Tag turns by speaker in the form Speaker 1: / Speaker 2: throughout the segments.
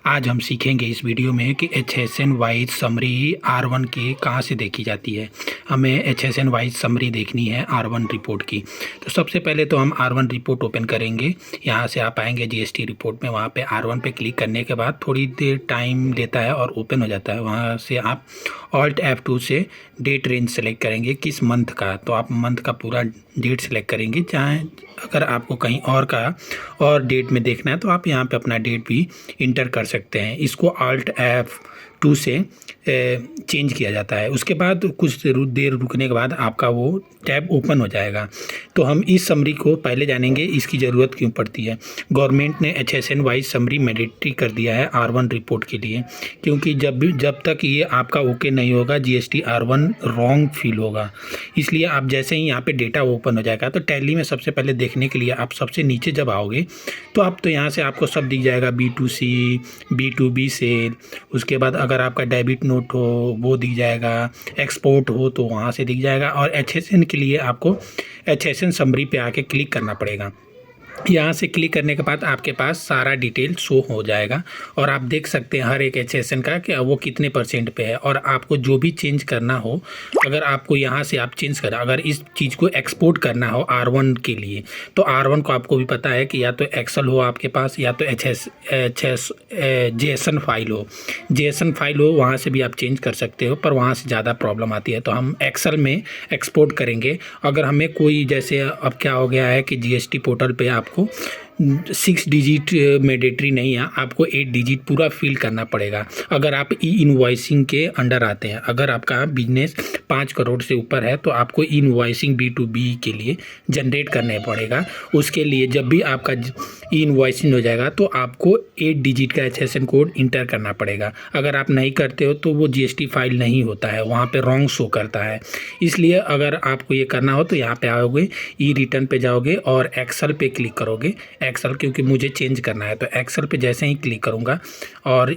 Speaker 1: आज हम सीखेंगे इस वीडियो में कि HSN वाइज समरी R1 की कहाँ से देखी जाती है। हमें HSN वाइज समरी देखनी है R1 रिपोर्ट की। तो सबसे पहले तो हम R1 रिपोर्ट ओपन करेंगे। यहाँ से आप आएंगे GST रिपोर्ट में, वहाँ पे R1 पे क्लिक करने के बाद थोड़ी देर टाइम लेता है और ओपन हो जाता है। वहाँ से आप Alt F2 से डेट रेंज सेलेक्ट करेंगे किस मंथ का, तो आप मंथ का पूरा डेट सेलेक्ट करेंगे। चाहे अगर आपको कहीं और का और डेट में देखना है तो आप यहाँ पे अपना डेट भी इंटर कर सकते हैं। इसको Alt F2 से चेंज किया जाता है। उसके बाद कुछ देर रुकने के बाद आपका वो टैब ओपन हो जाएगा। तो हम इस समरी को पहले जानेंगे, इसकी ज़रूरत क्यों पड़ती है। गवर्नमेंट ने HSN वाइज समरी मैंडेटरी कर दिया है R1 रिपोर्ट के लिए, क्योंकि जब तक ये आपका ओके नहीं होगा GST R1 रॉन्ग फील होगा। इसलिए आप जैसे ही यहाँ पे डेटा ओपन हो जाएगा तो टैली में सबसे पहले देखने के लिए आप सबसे नीचे जब आओगे तो आप तो यहाँ से आपको सब दिख जाएगा, B2C, B2B सेल। उसके बाद अगर आपका डेबिट नोट हो वो दिख जाएगा, एक्सपोर्ट हो तो वहाँ से दिख जाएगा। और HSN के लिए आपको HSN समरी पे आके क्लिक करना पड़ेगा। यहाँ से क्लिक करने के बाद आपके पास सारा डिटेल शो हो जाएगा और आप देख सकते हैं हर एक HSN का कि वो कितने % पे है। और आपको जो भी चेंज करना हो, अगर आपको यहाँ से आप चेंज करें, अगर इस चीज़ को एक्सपोर्ट करना हो R1 के लिए तो R1 को आपको भी पता है कि या तो एक्सेल हो आपके पास या तो JSON फाइल हो। JSON फाइल हो वहाँ से भी आप चेंज कर सकते हो, पर वहाँ से ज़्यादा प्रॉब्लम आती है। तो हम एक्सेल में एक्सपोर्ट करेंगे। अगर हमें कोई, जैसे अब क्या हो गया है कि GST पोर्टल पे आपको 6 डिजिट मैंडेटरी नहीं है, आपको 8 डिजिट पूरा फिल करना पड़ेगा अगर आप इनवॉइसिंग के अंडर आते हैं। अगर आपका बिजनेस 5 करोड़ से ऊपर है तो आपको इनवॉइसिंग B2B के लिए जनरेट करना पड़ेगा। उसके लिए जब भी आपका इनवॉइसिंग हो जाएगा तो आपको 8 डिजिट का HSN कोड इंटर करना पड़ेगा। अगर आप नहीं करते हो तो वो GST फाइल नहीं होता है, वहाँ पे रॉन्ग शो करता है। इसलिए अगर आपको ये करना हो तो यहाँ पे आओगे, रिटर्न पे जाओगे और एक्सेल पे क्लिक करोगे। एक्सेल क्योंकि मुझे चेंज करना है तो एक्सेल पे जैसे ही क्लिक करूँगा और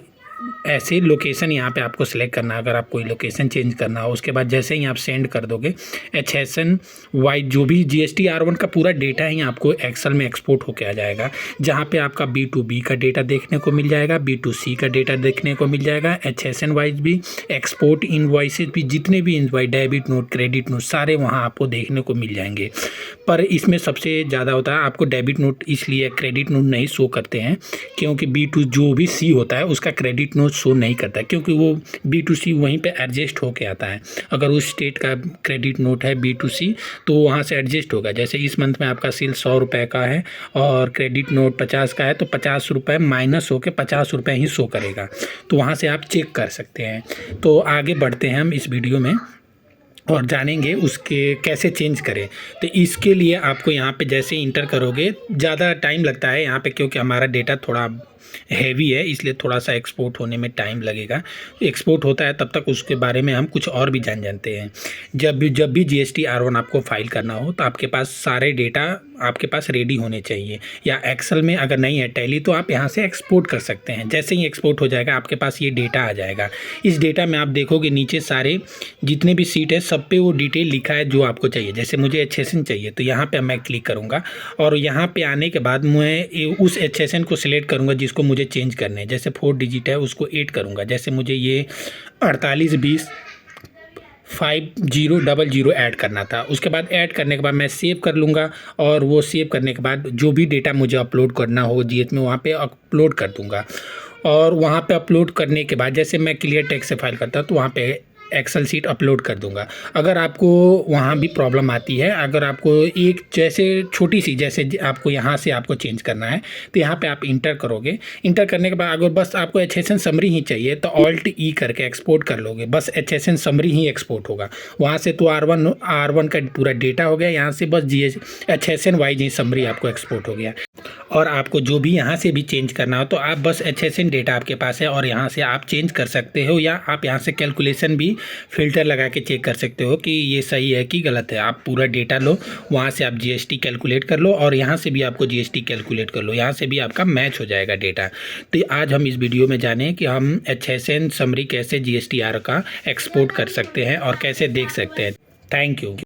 Speaker 1: ऐसे लोकेशन यहाँ पे आपको सिलेक्ट करना है अगर आप कोई लोकेशन चेंज करना हो। उसके बाद जैसे ही आप सेंड कर दोगे HSN वाइज जो भी GST R1 का पूरा डेटा है आपको एक्सेल में एक्सपोर्ट होके आ जाएगा, जहाँ पे आपका B2B का डेटा देखने को मिल जाएगा, B2C का डेटा देखने को मिल जाएगा, HSN वाइज भी, एक्सपोर्ट इनवॉइसेस भी, जितने भी invoice, debit note, credit note, सारे वहाँ आपको देखने को मिल जाएंगे। पर इसमें सबसे ज़्यादा होता है आपको डेबिट नोट, इसलिए क्रेडिट नोट नहीं शो करते हैं क्योंकि B2 जो भी C होता है उसका क्रेडिट नोट शो नहीं करता, क्योंकि वो B2C वहीं पे एडजस्ट होके आता है। अगर उस स्टेट का क्रेडिट नोट है B2C तो वहाँ से एडजस्ट होगा। जैसे इस मंथ में आपका सेल 100 रुपये का है और क्रेडिट नोट 50 का है तो 50 रुपये माइनस होकर 50 रुपये ही शो करेगा। तो वहाँ से आप चेक कर सकते हैं। तो आगे बढ़ते हैं हम इस वीडियो में और जानेंगे उसके कैसे चेंज करें। तो इसके लिए आपको यहाँ पे जैसे इंटर करोगे, ज़्यादा टाइम लगता है यहाँ पे क्योंकि हमारा डेटा थोड़ा हैवी है, इसलिए थोड़ा सा एक्सपोर्ट होने में टाइम लगेगा। एक्सपोर्ट होता है तब तक उसके बारे में हम कुछ और भी जानते हैं। जब भी GST R1 आपको फाइल करना हो तो आपके पास सारे डेटा आपके पास रेडी होने चाहिए, या एक्सेल में अगर नहीं है टैली तो आप यहाँ से एक्सपोर्ट कर सकते हैं। जैसे ही एक्सपोर्ट हो जाएगा आपके पास ये डेटा आ जाएगा। इस डेटा में आप देखोगे नीचे सारे जितने भी सीट है सब पे वो डिटेल लिखा है जो आपको चाहिए। जैसे मुझे HSN चाहिए तो यहाँ पे मैं क्लिक करूँगा और यहाँ पे आने के बाद मैं उस HSN को सिलेक्ट करूँगा जिसको मुझे चेंज करने हैं। जैसे 4 डिजिट है उसको 8 करूँगा। जैसे मुझे ये 48205000 ऐड करना था। उसके बाद ऐड करने के बाद मैं सेव कर लूँगा और वो सेव करने के बाद जो भी डेटा मुझे अपलोड करना हो GS में वहाँ पे अपलोड कर दूँगा। और वहाँ पे अपलोड करने के बाद जैसे मैं क्लियर टेक्स्ट से फाइल करता हूँ तो वहाँ पे एक्सेल सीट अपलोड कर दूंगा। अगर आपको वहाँ भी प्रॉब्लम आती है, अगर आपको एक जैसे छोटी सी, जैसे आपको यहाँ से आपको चेंज करना है तो यहाँ पे आप इंटर करोगे। इंटर करने के बाद अगर बस आपको HSN समरी ही चाहिए तो Alt E करके एक्सपोर्ट कर लोगे, बस HSN समरी ही एक्सपोर्ट होगा। वहाँ से तो R1 का पूरा डेटा हो गया, यहाँ से बस HSN वाइज ही समरी आपको एक्सपोर्ट हो गया। और आपको जो भी यहाँ से भी चेंज करना हो तो आप बस HSN डेटा आपके पास है और यहाँ से आप चेंज कर सकते हो, या आप यहाँ से कैलकुलेशन भी फ़िल्टर लगा के चेक कर सकते हो कि ये सही है कि गलत है। आप पूरा डेटा लो, वहाँ से आप GST कैलकुलेट कर लो और यहाँ से भी आपको GST कैलकुलेट कर लो, यहाँ से भी आपका मैच हो जाएगा डेटा। तो आज हम इस वीडियो में जानें कि हम HSN समरी कैसे GST R का एक्सपोर्ट कर सकते हैं और कैसे देख सकते हैं। Thank you.